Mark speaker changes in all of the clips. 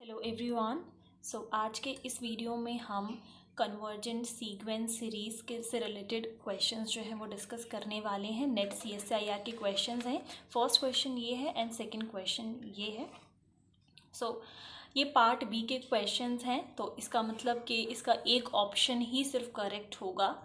Speaker 1: Hello everyone. आज के इस वीडियो में हम कन्वर्जेंट सीक्वेंस सीरीज़ के से रिलेटेड क्वेश्चंस जो हैं वो डिस्कस करने वाले हैं। नेट CSIR के क्वेश्चंस हैं। फर्स्ट क्वेश्चन ये है एंड सेकंड क्वेश्चन ये है। ये पार्ट बी के क्वेश्चंस हैं, तो इसका मतलब कि इसका एक ऑप्शन ही सिर्फ करेक्ट होगा।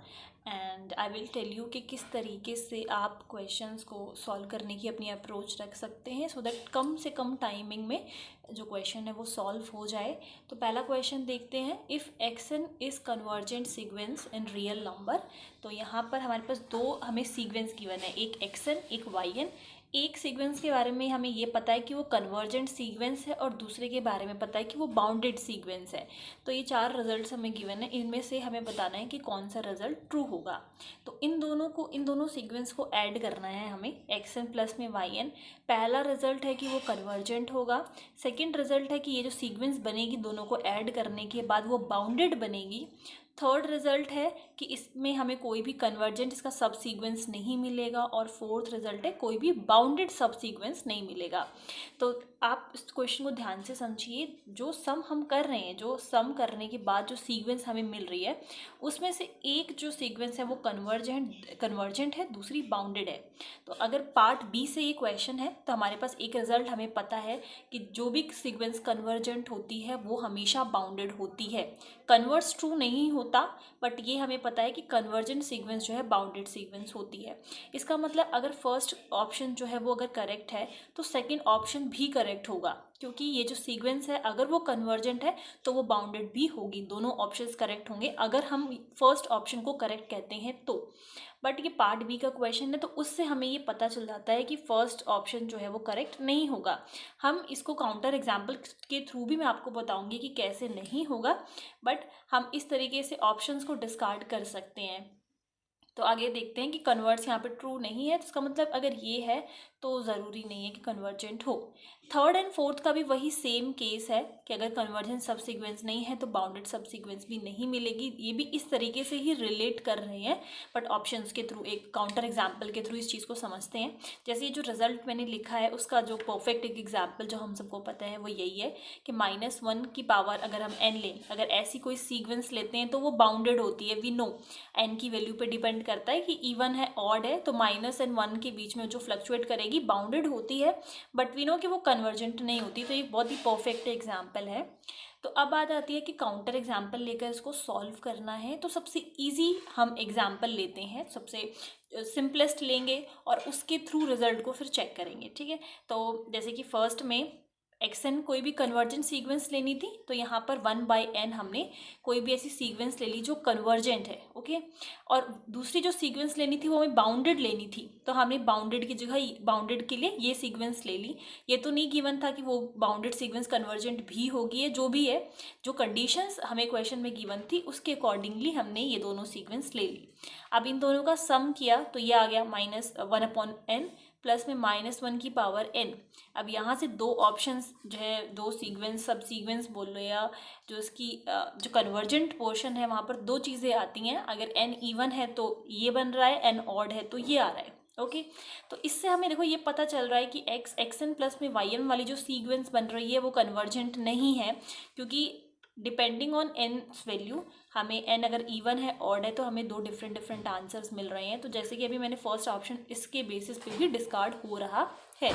Speaker 1: And I will tell you कि किस तरीके से आप क्वेश्चंस को सॉल्व करने की अपनी अप्रोच रख सकते हैं सो दैट कम से कम टाइमिंग में जो क्वेश्चन है वो सॉल्व हो जाए। तो पहला क्वेश्चन देखते हैं। If xn is convergent sequence in real number. तो यहाँ पर हमारे पास दो हमें सीक्वेंस गिवन है, एक xn एक yn। एक सीक्वेंस के बारे में हमें ये पता है कि वो कन्वर्जेंट सीक्वेंस है और दूसरे के बारे में पता है कि वो बाउंडेड सीक्वेंस है। तो ये चार रिजल्ट्स हमें गिवन है, इनमें से हमें बताना है कि कौन सा रिजल्ट ट्रू होगा। तो इन दोनों सीक्वेंस को ऐड करना है हमें xn प्लस में yn। पहला रिजल्ट है कि वो कन्वर्जेंट होगा। सेकेंड रिजल्ट है कि ये जो सीक्वेंस बनेगी दोनों को ऐड करने के बाद वो बाउंडेड बनेगी। थर्ड रिजल्ट है कि इसमें हमें कोई भी कन्वर्जेंट इसका सब सीक्वेंस नहीं मिलेगा। और फोर्थ रिजल्ट है कोई भी बाउंडेड सब सीक्वेंस नहीं मिलेगा। तो आप इस क्वेश्चन को ध्यान से समझिए। जो सम हम कर रहे हैं, जो सम करने के बाद जो सीक्वेंस हमें मिल रही है उसमें से एक जो सीक्वेंस है वो कन्वर्जेंट है, दूसरी बाउंडेड है। तो अगर पार्ट बी से ये क्वेश्चन है तो हमारे पास एक रिजल्ट हमें पता है कि जो भी सीक्वेंस कन्वर्जेंट होती है वो हमेशा बाउंडेड होती है। कन्वर्स ट्रू नहीं होता, बट ये हमें पता है कि कन्वर्जेंट सीक्वेंस जो है बाउंडेड सीक्वेंस होती है। इसका मतलब अगर फर्स्ट ऑप्शन जो है वो अगर करेक्ट है तो सेकंड ऑप्शन भी करेक्ट होगा, क्योंकि ये जो सीक्वेंस है अगर वो कन्वर्जेंट है तो वो बाउंडेड भी होगी। दोनों ऑप्शंस करेक्ट होंगे अगर हम फर्स्ट ऑप्शन को करेक्ट कहते हैं तो। बट ये पार्ट बी का क्वेश्चन है तो उससे हमें ये पता चल जाता है कि फर्स्ट ऑप्शन जो है वो करेक्ट नहीं होगा। हम इसको काउंटर एग्जाम्पल के थ्रू भी मैं आपको बताऊंगी कि कैसे नहीं होगा, बट हम इस तरीके से ऑप्शंस को डिस्कार्ड कर सकते हैं। तो आगे देखते हैं कि कन्वर्ट्स यहाँ पे ट्रू नहीं है, तो इसका मतलब अगर ये है तो ज़रूरी नहीं है कि कन्वर्जेंट हो। थर्ड एंड फोर्थ का भी वही सेम केस है कि अगर कन्वर्जेंट सब सीक्वेंस नहीं है तो बाउंडेड सब सीक्वेंस भी नहीं मिलेगी। ये भी इस तरीके से ही रिलेट कर रहे हैं, बट ऑप्शंस के थ्रू एक काउंटर एग्जाम्पल के थ्रू इस चीज़ को समझते हैं। जैसे ये जो रिजल्ट मैंने लिखा है उसका जो परफेक्ट एक एग्जाम्पल जो हम सबको पता है वो यही है कि -1 की पावर अगर हम n लें, अगर ऐसी कोई सीक्वेंस लेते हैं तो वो बाउंडेड होती है। वी नो n की वैल्यू पे डिपेंड करता है कि इवन है ऑड है, तो माइनस एंड 1 के बीच में जो फ्लक्चुएट करेगी बाउंडेड होती है, बट वी नो कि वो कन्वर्जेंट नहीं होती। तो ये बहुत ही परफेक्ट एग्जाम्पल है। तो अब बात आती है कि काउंटर एग्जाम्पल लेकर इसको सॉल्व करना है। तो सबसे इजी हम एग्जाम्पल लेते हैं, सबसे सिंपलेस्ट लेंगे और उसके थ्रू रिजल्ट को फिर चेक करेंगे। ठीक है, तो जैसे कि फर्स्ट में xn कोई भी कन्वर्जेंट सीक्वेंस लेनी थी, तो यहाँ पर 1/n हमने कोई भी ऐसी सीक्वेंस ले ली जो कन्वर्जेंट है। ओके, और दूसरी जो सीक्वेंस लेनी थी वो हमें बाउंडेड लेनी थी, तो हमने बाउंडेड की जगह बाउंडेड के लिए ये सीक्वेंस ले ली। ये तो नहीं गिवन था कि वो बाउंडेड सीक्वेंस कन्वर्जेंट भी होगी है, जो भी है, जो कंडीशंस हमें क्वेश्चन में गिवन थी उसके अकॉर्डिंगली हमने ये दोनों सीक्वेंस ले ली। अब इन दोनों का सम किया तो ये आ गया -1/n प्लस में -1 की पावर n। अब यहाँ से दो ऑप्शंस जो है, दो सीक्वेंस सब सीक्वेंस बोल लो, या जो इसकी जो कन्वर्जेंट पोर्शन है वहाँ पर दो चीज़ें आती हैं। अगर n इवन है तो ये बन रहा है, n ऑड है तो ये आ रहा है। ओके, तो इससे हमें देखो ये पता चल रहा है कि xn प्लस में yn वाली जो सीक्वेंस बन रही है वो कन्वर्जेंट नहीं है, क्योंकि डिपेंडिंग ऑन n वैल्यू हमें n अगर इवन है ऑड है तो हमें दो डिफरेंट आंसर्स मिल रहे हैं। तो जैसे कि अभी मैंने फर्स्ट ऑप्शन इसके बेसिस पे भी डिस्कार्ड हो रहा है।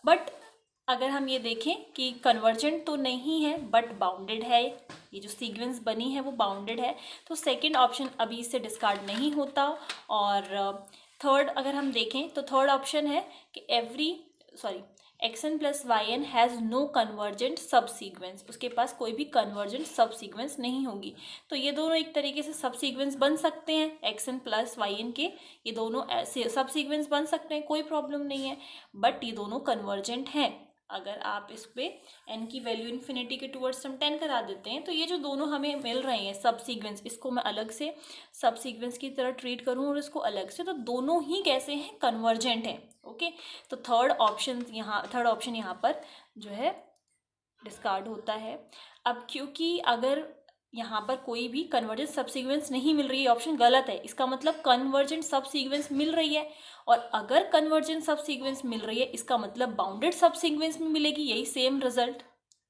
Speaker 1: बट अगर हम ये देखें कि कन्वर्जेंट तो नहीं है बट बाउंडेड है, ये जो सीक्वेंस बनी है वो बाउंडेड है, तो सेकंड ऑप्शन अभी इससे डिस्कार्ड नहीं होता। और थर्ड अगर हम देखें तो थर्ड ऑप्शन है कि xn plus yn has no convergent subsequence, उसके पास कोई भी कन्वर्जेंट सब सीक्वेंस नहीं होगी। तो ये दोनों एक तरीके से सब सीक्वेंस बन सकते हैं, xn प्लस yn के ये दोनों ऐसे सब सीक्वेंस बन सकते हैं, कोई प्रॉब्लम नहीं है, बट ये दोनों कन्वर्जेंट हैं। अगर आप इस पे n की वैल्यू इन्फिनिटी के टूवर्ड्स हम 10 करा देते हैं तो ये जो दोनों हमें मिल रहे हैं सब सीक्वेंस, इसको मैं अलग से सब सीक्वेंस की तरह ट्रीट करूँ और इसको अलग से, तो दोनों ही कैसे हैं, कन्वर्जेंट हैं। ओके, तो थर्ड ऑप्शन यहाँ पर जो है डिस्कार्ड होता है। अब क्योंकि अगर यहाँ पर कोई भी कन्वर्जेंट सब सीक्वेंस नहीं मिल रही है, ऑप्शन गलत है, इसका मतलब कन्वर्जेंट सब सीक्वेंस मिल रही है। और अगर कन्वर्जेंट सब सीक्वेंस मिल रही है इसका मतलब बाउंडेड सब सीक्वेंस में मिलेगी, यही सेम रिजल्ट।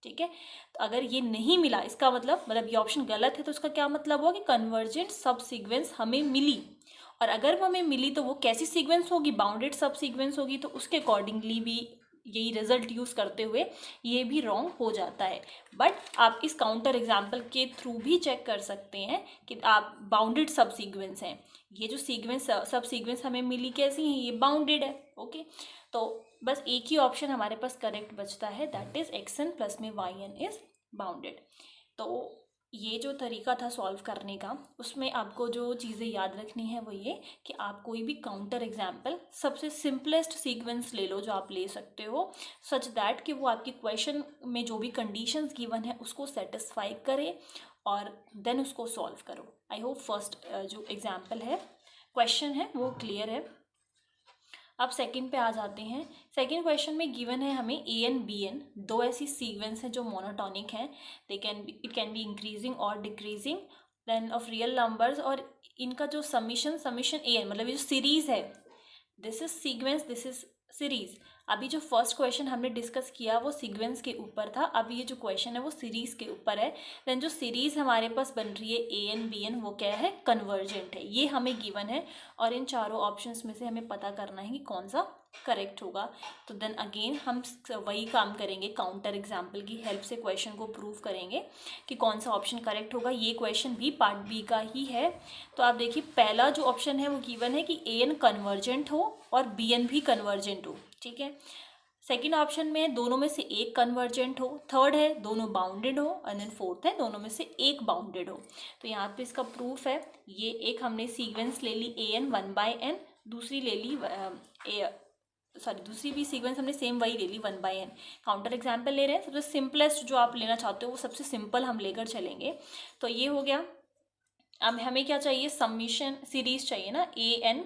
Speaker 1: ठीक है। तो अगर ये नहीं मिला, इसका मतलब ये ऑप्शन गलत है, तो इसका क्या मतलब हुआ कि कन्वर्जेंट सब सीक्वेंस हमें मिली। और अगर वो हमें मिली तो वो कैसी सीक्वेंस होगी, बाउंडेड सब सीक्वेंस होगी, तो उसके अकॉर्डिंगली भी यही रिजल्ट यूज़ करते हुए ये भी रॉन्ग हो जाता है। बट आप इस काउंटर एग्जाम्पल के थ्रू भी चेक कर सकते हैं कि आप बाउंडेड सब सीक्वेंस हैं, ये जो सीक्वेंस सब सीक्वेंस हमें मिली कैसी हैं, ये बाउंडेड है। ओके, तो बस एक ही ऑप्शन हमारे पास करेक्ट बचता है, दैट इज xn प्लस में yn इज बाउंडेड। तो ये जो तरीका था सॉल्व करने का, उसमें आपको जो चीज़ें याद रखनी है वो ये कि आप कोई भी काउंटर एग्जाम्पल सबसे सिंपलेस्ट सीक्वेंस ले लो जो आप ले सकते हो, सच दैट कि वो आपकी क्वेश्चन में जो भी कंडीशंस गिवन है उसको सेटिस्फाई करे और देन उसको सॉल्व करो। आई होप फर्स्ट जो एग्जाम्पल है, क्वेश्चन है, वो क्लियर है। अब सेकंड पे आ जाते हैं। सेकंड क्वेश्चन में गिवन है हमें ए एन बी एन, दो ऐसी सीक्वेंस हैं जो मोनोटॉनिक हैं, इट कैन बी इंक्रीजिंग और decreasing then of real numbers, और इनका जो समीशन ए एन, मतलब ये जो सीरीज है, this is sequence, this is series. अभी जो फर्स्ट क्वेश्चन हमने डिस्कस किया वो सीक्वेंस के ऊपर था, अभी ये जो क्वेश्चन है वो सीरीज के ऊपर है। देन जो सीरीज हमारे पास बन रही है ए एन बी एन, वो क्या है, कन्वर्जेंट है, ये हमें गिवन है। और इन चारों ऑप्शंस में से हमें पता करना है कि कौन सा करेक्ट होगा। तो देन अगेन हम वही काम करेंगे, काउंटर एग्जाम्पल की हेल्प से क्वेश्चन को प्रूव करेंगे कि कौन सा ऑप्शन करेक्ट होगा। ये क्वेश्चन भी पार्ट बी का ही है। तो आप देखिए, पहला जो ऑप्शन है वो गिवन है कि ए एन कन्वर्जेंट हो और बी एन भी कन्वर्जेंट हो, ठीक है। सेकेंड ऑप्शन में दोनों में से एक कन्वर्जेंट हो, थर्ड है दोनों बाउंडेड हो, और देन फोर्थ है दोनों में से एक बाउंडेड हो। तो यहाँ पे इसका प्रूफ है, ये एक हमने सीक्वेंस ले ली ए एन 1/n, दूसरी ले ली दूसरी भी सीक्वेंस हमने सेम वही ले ली 1/n। काउंटर एग्जाम्पल ले रहे हैं, सबसे सिंपलेस्ट जो आप लेना चाहते हो वो सबसे सिंपल हम लेकर चलेंगे। तो ये हो गया। अब हमें क्या चाहिए, समीशन सीरीज चाहिए ना, ए एन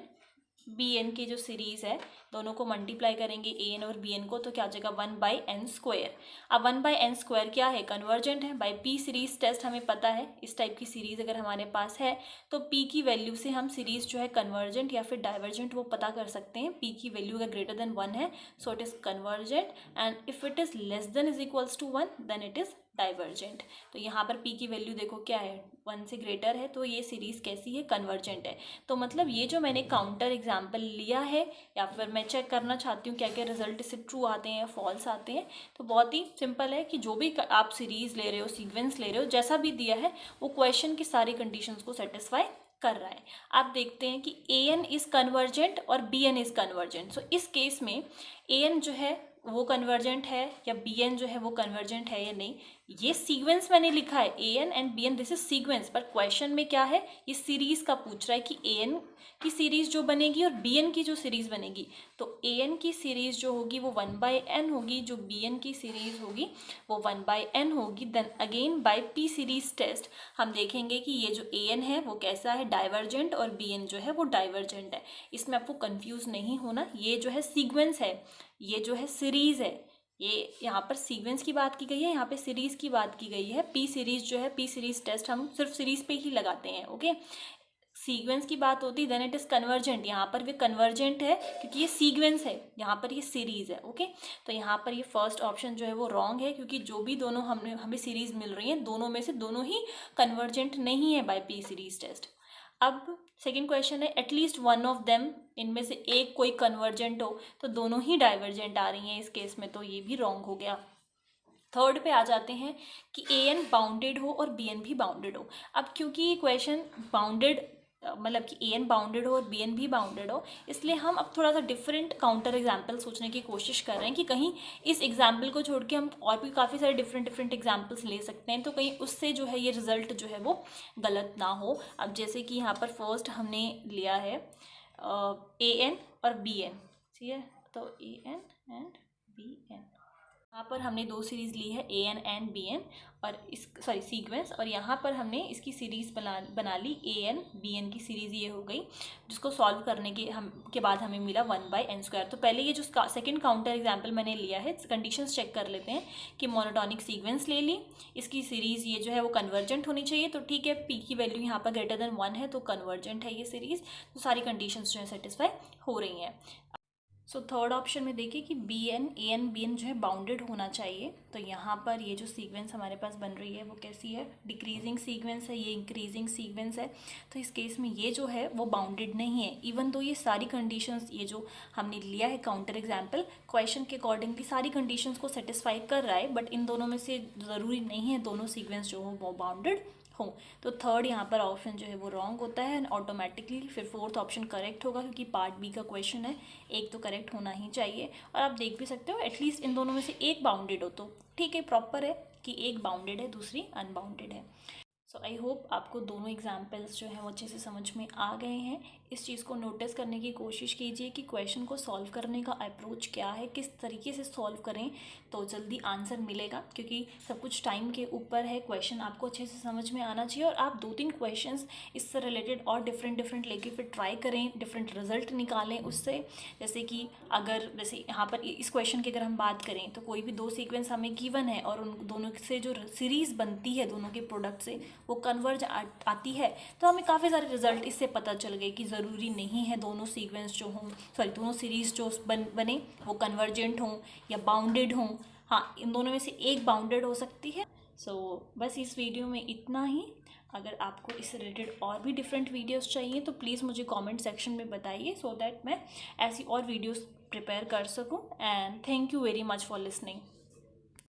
Speaker 1: बी एन की जो सीरीज़ है, दोनों को मल्टीप्लाई करेंगे ए एन और बी एन को, तो क्या आ जाएगा 1/n²। अब 1/n² क्या है, कन्वर्जेंट है। बाय पी सीरीज टेस्ट हमें पता है, इस टाइप की सीरीज़ अगर हमारे पास है तो पी की वैल्यू से हम सीरीज़ जो है कन्वर्जेंट या फिर डाइवर्जेंट वो पता कर सकते हैं। पी की वैल्यू अगर ग्रेटर देन 1 है so it is convergent, and if it is less than is equals to 1 then it is divergent. तो यहाँ पर p की वैल्यू देखो क्या है, 1 से ग्रेटर है, तो ये सीरीज़ कैसी है, कन्वर्जेंट है। तो मतलब ये जो मैंने काउंटर एग्जाम्पल लिया है, या फिर मैं चेक करना चाहती हूँ क्या क्या रिजल्ट इससे ट्रू आते हैं या फॉल्स आते हैं, तो बहुत ही सिंपल है कि जो भी आप सीरीज़ ले रहे हो, सीक्वेंस ले रहे हो, जैसा भी दिया है वो क्वेश्चन की सारी कंडीशंस को सेटिस्फाई कर रहा है। आप देखते हैं कि ए एन इज़ कन्वर्जेंट और बी एन इज़ कन्वर्जेंट। सो इस केस में ए एन जो है वो कन्वर्जेंट है या बी एन जो है वो कन्वर्जेंट है या नहीं, ये सीक्वेंस मैंने लिखा है a n and b n, this is sequence, पर क्वेश्चन में क्या है, ये सीरीज का पूछ रहा है कि ए एन की सीरीज जो बनेगी और बी एन की जो सीरीज बनेगी, तो ए एन की सीरीज जो होगी वो 1/n होगी, जो बी एन की सीरीज होगी वो 1/n होगी। Then again by P series test हम देखेंगे कि ये जो ए एन है वो कैसा है, डाइवर्जेंट, और बी एन जो है वो डाइवर्जेंट है। इसमें आपको कंफ्यूज नहीं होना, ये जो है सीक्वेंस है, ये जो है सीरीज है, ये यहाँ पर सीक्वेंस की बात की गई है, यहाँ पे सीरीज की बात की गई है। पी सीरीज जो है, पी सीरीज टेस्ट हम सिर्फ सीरीज पे ही लगाते हैं। ओके, सीक्वेंस की बात होती देन इट इज़ कन्वर्जेंट, यहाँ पर भी कन्वर्जेंट है क्योंकि ये सीक्वेंस है, यहाँ पर ये सीरीज़ है। ओके, तो यहाँ पर ये फर्स्ट ऑप्शन जो है वो रॉन्ग है, क्योंकि जो भी दोनों हमें सीरीज़ मिल रही हैं, दोनों में से दोनों ही कन्वर्जेंट नहीं है बाय पी सीरीज टेस्ट। अब सेकेंड क्वेश्चन है, एटलीस्ट वन ऑफ देम, इनमें से एक कोई कन्वर्जेंट हो, तो दोनों ही डाइवर्जेंट आ रही हैं इस केस में, तो ये भी रॉन्ग हो गया। थर्ड पे आ जाते हैं कि ए एन बाउंडेड हो और बी एन भी बाउंडेड हो। अब क्योंकि ये क्वेश्चन बाउंडेड मतलब कि ए एन बाउंडेड हो और बी एन भी बाउंडेड हो, इसलिए हम अब थोड़ा सा डिफरेंट काउंटर एग्जाम्पल सोचने की कोशिश कर रहे हैं कि कहीं इस एग्जाम्पल को छोड़ के हम और भी काफ़ी सारे डिफरेंट एग्जाम्पल्स ले सकते हैं, तो कहीं उससे जो है ये रिजल्ट जो है वो गलत ना हो। अब जैसे कि यहाँ पर फर्स्ट हमने लिया है ए एन और बी एन, ठीक है, तो ए एन एंड बी एन, यहाँ पर हमने दो सीरीज़ ली है a n and b N, और इस सीक्वेंस, और यहाँ पर हमने इसकी सीरीज़ बना ली ए एन बी एन की सीरीज़ ये हो गई, जिसको सॉल्व करने के बाद हमें मिला 1/n²। तो पहले ये जो सेकंड काउंटर एग्जाम्पल मैंने लिया है, कंडीशंस चेक कर लेते हैं कि मोनोटॉनिक सीक्वेंस ले ली, इसकी सीरीज़ ये जो है वो कन्वर्जेंट होनी चाहिए, तो ठीक है, पी की वैल्यू यहाँ पर ग्रेटर देन 1 है तो कन्वर्जेंट है ये सीरीज़, तो सारी कंडीशंस जो है सेटिस्फाई हो रही हैं। सो थर्ड ऑप्शन में देखिए कि B N A N B N जो है बाउंडेड होना चाहिए। तो यहाँ पर ये जो सीक्वेंस हमारे पास बन रही है वो कैसी है, डिक्रीजिंग सीक्वेंस है, ये इंक्रीजिंग सीक्वेंस है। तो इस केस में ये जो है वो बाउंडेड नहीं है, इवन तो ये सारी कंडीशंस, ये जो हमने लिया है काउंटर एग्जाम्पल क्वेश्चन के अकॉर्डिंगली सारी कंडीशंस को सेटिस्फाई कर रहा है, बट इन दोनों में से ज़रूरी नहीं है दोनों सीक्वेंस जो हो वो बाउंडेड हो। तो थर्ड यहाँ पर ऑप्शन जो है वो रॉन्ग होता है एंड ऑटोमेटिकली फिर फोर्थ ऑप्शन करेक्ट होगा, क्योंकि पार्ट बी का क्वेश्चन है, एक तो करेक्ट होना ही चाहिए। और आप देख भी सकते हो एटलीस्ट इन दोनों में से एक बाउंडेड हो तो ठीक है, प्रॉपर है कि एक बाउंडेड है दूसरी अनबाउंडेड है। सो आई होप आपको दोनों एग्जाम्पल्स जो हैं वो अच्छे से समझ में आ गए हैं। इस चीज़ को नोटिस करने की कोशिश कीजिए कि क्वेश्चन को सॉल्व करने का अप्रोच क्या है, किस तरीके से सॉल्व करें तो जल्दी आंसर मिलेगा, क्योंकि सब कुछ टाइम के ऊपर है। क्वेश्चन आपको अच्छे से समझ में आना चाहिए और आप 2-3 क्वेश्चंस इससे रिलेटेड और डिफरेंट लेके फिर ट्राई करें, डिफरेंट रिजल्ट निकालें उससे। जैसे कि अगर जैसे यहाँ पर इस क्वेश्चन की अगर हम बात करें तो कोई भी 2 सीक्वेंस हमें गिवन है और उन दोनों से जो सीरीज़ बनती है दोनों के प्रोडक्ट से वो कन्वर्ज आती है, तो हमें काफ़ी सारे रिजल्ट इससे पता चल गए कि ज़रूरी नहीं है दोनों सीक्वेंस जो हों, दोनों सीरीज़ जो बने वो कन्वर्जेंट हों या बाउंडेड हों। हाँ, इन दोनों में से एक बाउंडेड हो सकती है। सो बस इस वीडियो में इतना ही। अगर आपको इससे रिलेटेड और भी डिफरेंट वीडियोस चाहिए तो प्लीज़ मुझे कमेंट सेक्शन में बताइए, सो दैट मैं ऐसी और वीडियोस प्रिपेयर कर सकूं। And thank you very much for listening.